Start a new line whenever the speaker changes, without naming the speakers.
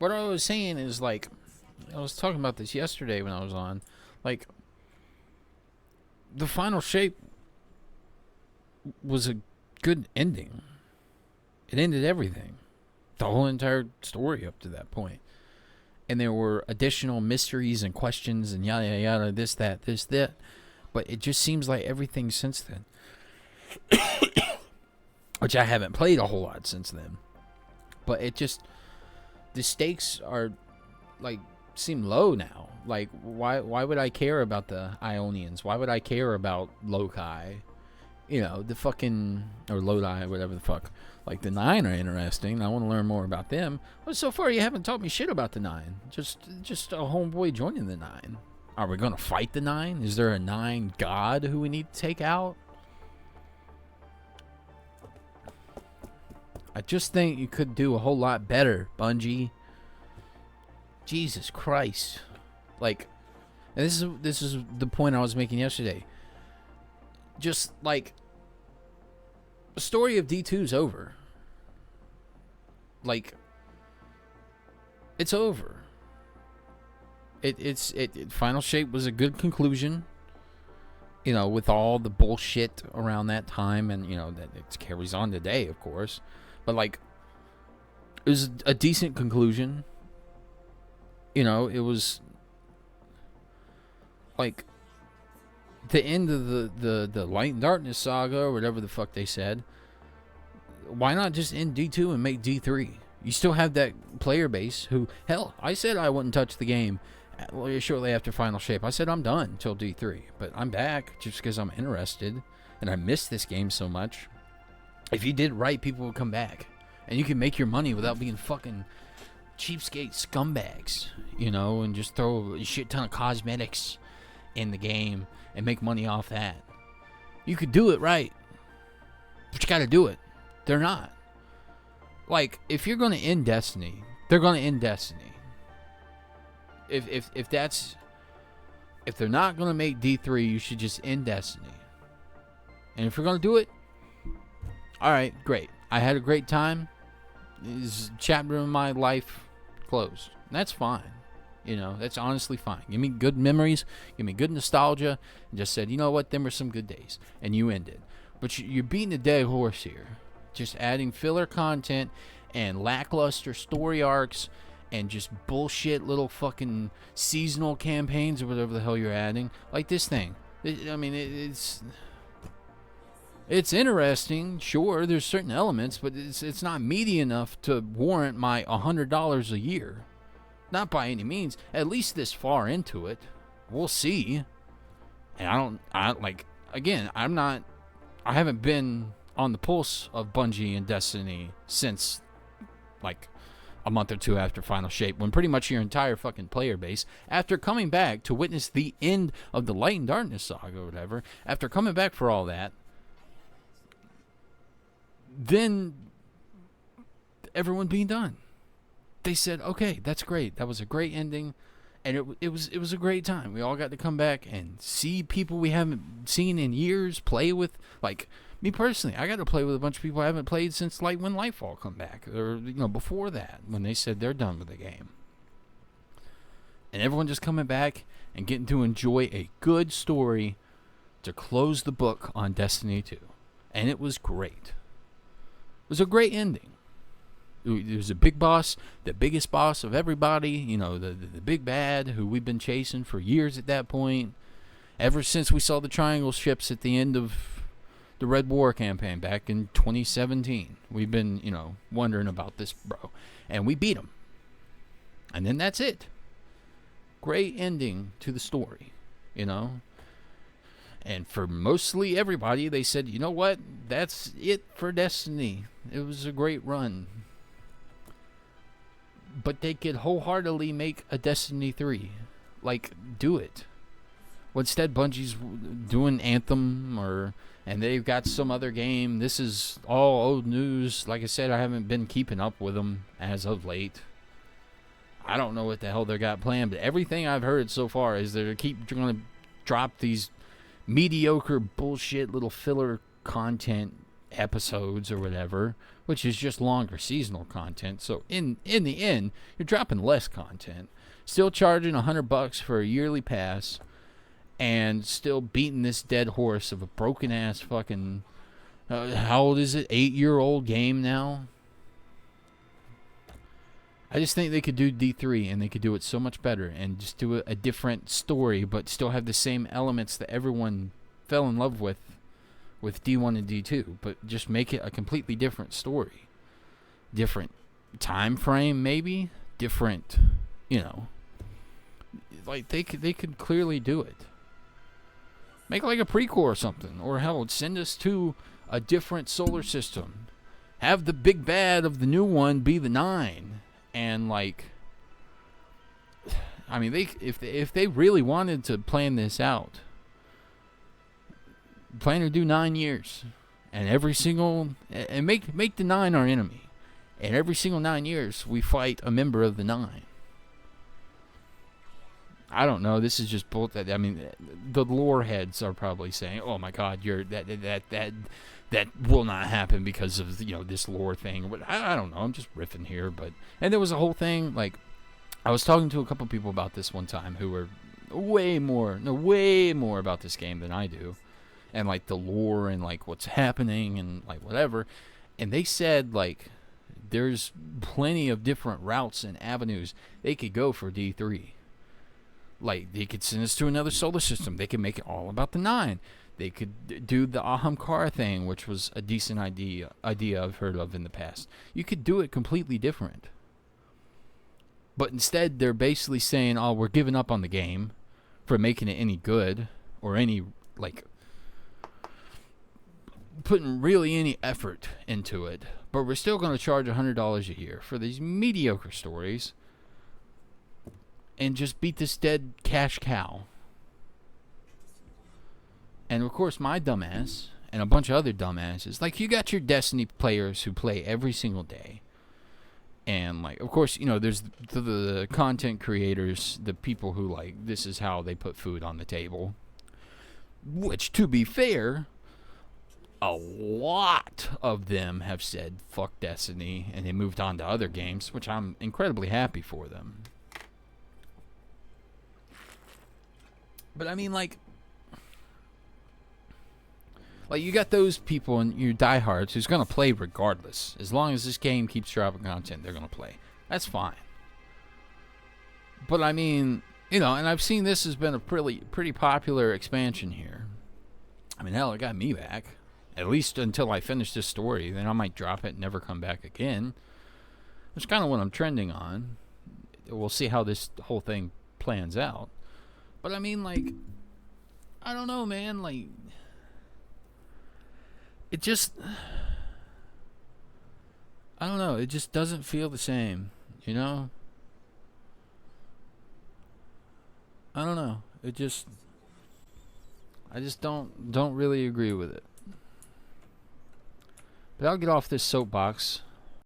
what I was saying is, like, I was talking about this yesterday when I was on. Like, the final shape was a good ending. It ended everything. The whole entire story up to that point. And there were additional mysteries and questions and yada yada yada, this, that. But it just seems like everything since then, which I haven't played a whole lot since then. But it just, the stakes are, like, seem low now. Like, why would I care about the Ionians? Why would I care about Loki? You know, the fucking, or Lodi, whatever the fuck. Like, the Nine are interesting. I want to learn more about them. But so far, you haven't taught me shit about the Nine. Just a homeboy joining the Nine. Are we going to fight the Nine? Is there a Nine god who we need to take out? I just think you could do a whole lot better, Bungie. Jesus Christ. Like, and this is the point I was making yesterday. Just, like, the story of D2's over. Like, it's over. It Final Shape was a good conclusion. You know, with all the bullshit around that time, and, you know, that it carries on today, of course. But, like, it was a decent conclusion. You know, it was, like, the end of the Light and Darkness saga, or whatever the fuck they said. Why not just end D2 and make D3? You still have that player base who, hell, I said I wouldn't touch the game shortly after Final Shape. I said I'm done until D3, but I'm back just because I'm interested, and I miss this game so much. If you did right, people would come back, and you can make your money without being fucking cheapskate scumbags, you know, and just throw a shit ton of cosmetics in the game and make money off that. You could do it right, but you gotta do it. They're not. Like, if you're gonna end Destiny, they're gonna end Destiny. If they're not gonna make D3, you should just end Destiny. And if you're gonna do it, alright, great. I had a great time. This chapter of my life closed. That's fine. You know, that's honestly fine. Give me good memories, give me good nostalgia, and just said, you know what, them were some good days. And you ended. But you're beating a dead horse here. Just adding filler content and lackluster story arcs and just bullshit little fucking seasonal campaigns or whatever the hell you're adding. Like this thing. I mean, it's interesting, sure, there's certain elements, but it's not meaty enough to warrant my $100 a year. Not by any means. At least this far into it. We'll see. And I haven't been on the pulse of Bungie and Destiny since, like, a month or two after Final Shape, when pretty much your entire fucking player base, after coming back to witness the end of the Light and Darkness saga or whatever, after coming back for all that, then everyone being done. They said, okay, that's great. That was a great ending, and it was a great time. We all got to come back and see people we haven't seen in years, play with. Like, me personally, I got to play with a bunch of people I haven't played since, like, when Lightfall come back, or, you know, before that, when they said they're done with the game. And everyone just coming back and getting to enjoy a good story to close the book on Destiny 2. And it was great. It was a great ending. It was a big boss, the biggest boss of everybody, you know, the big bad who we've been chasing for years at that point. Ever since we saw the Triangle ships at the end of the Red War campaign back in 2017. We've been, you know, wondering about this, bro. And we beat him. And then that's it. Great ending to the story, you know. And for mostly everybody, they said, you know what? That's it for Destiny. It was a great run. But they could wholeheartedly make a Destiny 3. Like, do it. Well, instead, Bungie's doing Anthem, and they've got some other game. This is all old news. Like I said, I haven't been keeping up with them as of late. I don't know what the hell they got planned, but everything I've heard so far is they're going to drop these mediocre bullshit little filler content episodes or whatever, which is just longer seasonal content. So in the end, you're dropping less content, still charging $100 for a yearly pass, and still beating this dead horse of a broken ass fucking how old is it? 8-year-old game now. I just think they could do D3 and they could do it so much better and just do a different story, but still have the same elements that everyone fell in love with D1 and D2, but just make it a completely different story. Different time frame, maybe? Different, like they could clearly do it. Make like a prequel or something, or hell, send us to a different solar system. Have the big bad of the new one be the 9. And like, I mean, if they really wanted to plan this out, plan to do 9 years, and make the 9 our enemy, and every single 9 years we fight a member of the 9. I don't know. This is just bullshit. I mean, the lore heads are probably saying, "Oh my God, that will not happen because of this lore thing." But I don't know. I'm just riffing here. And there was a whole thing, like, I was talking to a couple people about this one time who were way more about this game than I do, and like the lore and like what's happening and like whatever. And they said like there's plenty of different routes and avenues they could go for D3. Like, they could send us to another solar system. They could make it all about the 9. They could do the Ahamkara thing, which was a decent idea I've heard of in the past. You could do it completely different. But instead, they're basically saying, oh, we're giving up on the game for making it any good or any, like, putting really any effort into it. But we're still going to charge $100 a year for these mediocre stories and just beat this dead cash cow. And of course, my dumbass and a bunch of other dumbasses, like, you got your Destiny players who play every single day. And, like, of course, there's the content creators, the people who, like, this is how they put food on the table. Which, to be fair, a lot of them have said, fuck Destiny, and they moved on to other games, which I'm incredibly happy for them. But, I mean, like, you got those people and your diehards who's going to play regardless. As long as this game keeps dropping content, they're going to play. That's fine. But, I mean, and I've seen this has been a pretty popular expansion here. I mean, hell, it got me back. At least until I finish this story. Then I might drop it and never come back again. That's kind of what I'm trending on. We'll see how this whole thing plans out. But, I mean, like, I don't know, man. Like, it just, I don't know. It just doesn't feel the same, I don't know. I just don't really agree with it. But I'll get off this soapbox.